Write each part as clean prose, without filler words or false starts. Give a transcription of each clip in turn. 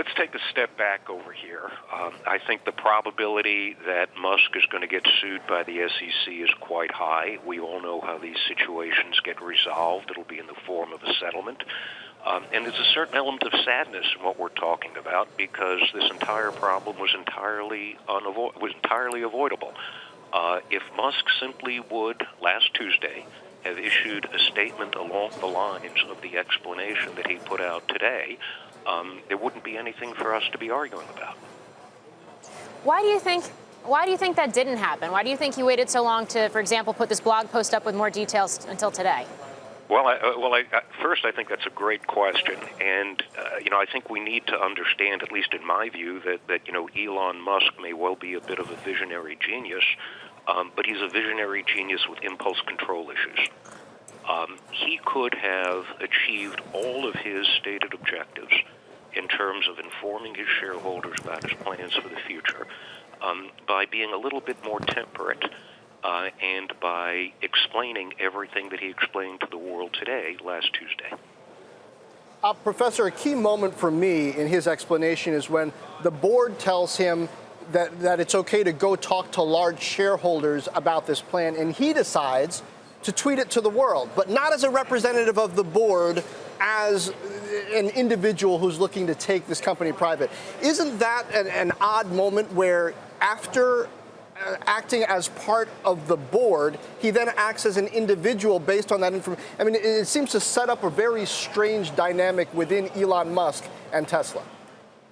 let's take a step back over here. I think the probability that Musk is going to get sued by the SEC is quite high. We all know how these situations get resolved. It'll be in the form of a settlement. And there's a certain element of sadness in what we're talking about because this entire problem was entirely avoidable. If Musk simply would, last Tuesday, have issued a statement along the lines of the explanation that he put out today, there wouldn't be anything for us to be arguing about. Why do you think that didn't happen? Why do you think he waited so long to, for example, put this blog post up with more details until today? Well, first, I think that's a great question, and I think we need to understand, at least in my view, that Elon Musk may well be a bit of a visionary genius, but he's a visionary genius with impulse control issues. He could have achieved all of his stated objectives in terms of informing his shareholders about his plans for the future by being a little bit more temperate and by explaining everything that he explained to the world today, last Tuesday. Professor, a key moment for me in his explanation is when the board tells him that it's okay to go talk to large shareholders about this plan, and he decides to tweet it to the world, but not as a representative of the board, as an individual who's looking to take this company private. Isn't that an odd moment where after acting as part of the board, he then acts as an individual based on that information? I mean, it seems to set up a very strange dynamic within Elon Musk and Tesla.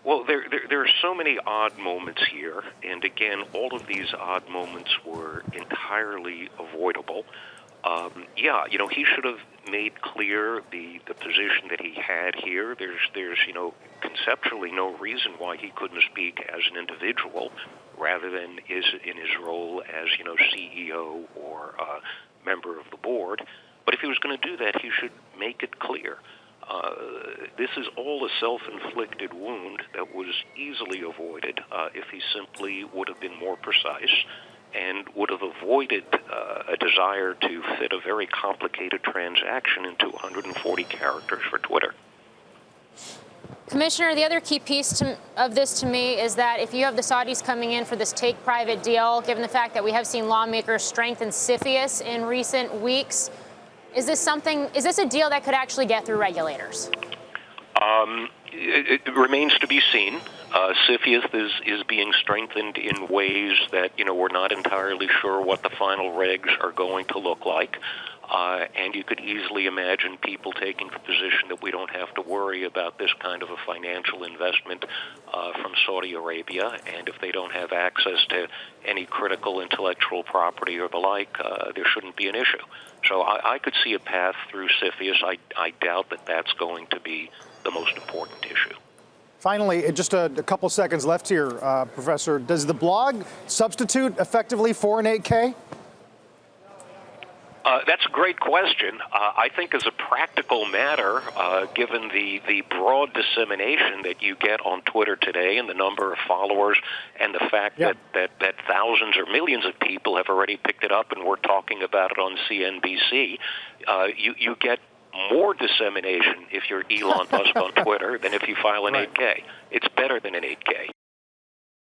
Well, there are so many odd moments here, and again, all of these odd moments were entirely avoidable. He should have made clear the position that he had here. There's conceptually no reason why he couldn't speak as an individual rather than in his role as, CEO or member of the board. But if he was going to do that, he should make it clear. This is all a self-inflicted wound that was easily avoided if he simply would have been more precise and would have avoided a desire to fit a very complicated transaction into 140 characters for Twitter. Commissioner, the other key piece of this to me is that if you have the Saudis coming in for this take-private deal, given the fact that we have seen lawmakers strengthen CFIUS in recent weeks, is this a deal that could actually get through regulators? It remains to be seen. CFIUS is being strengthened in ways that, we're not entirely sure what the final regs are going to look like. And you could easily imagine people taking the position that we don't have to worry about this kind of a financial investment from Saudi Arabia. And if they don't have access to any critical intellectual property or the like, there shouldn't be an issue. So I could see a path through CFIUS. I doubt that that's going to be the most important issue. Finally, just a couple seconds left here, Professor. Does the blog substitute effectively for an 8K? That's a great question. I think as a practical matter, given the broad dissemination that you get on Twitter today and the number of followers and the fact that thousands or millions of people have already picked it up and we're talking about it on CNBC, you get more dissemination if you're Elon Musk on Twitter than if you file an 8K. It's better than an 8K.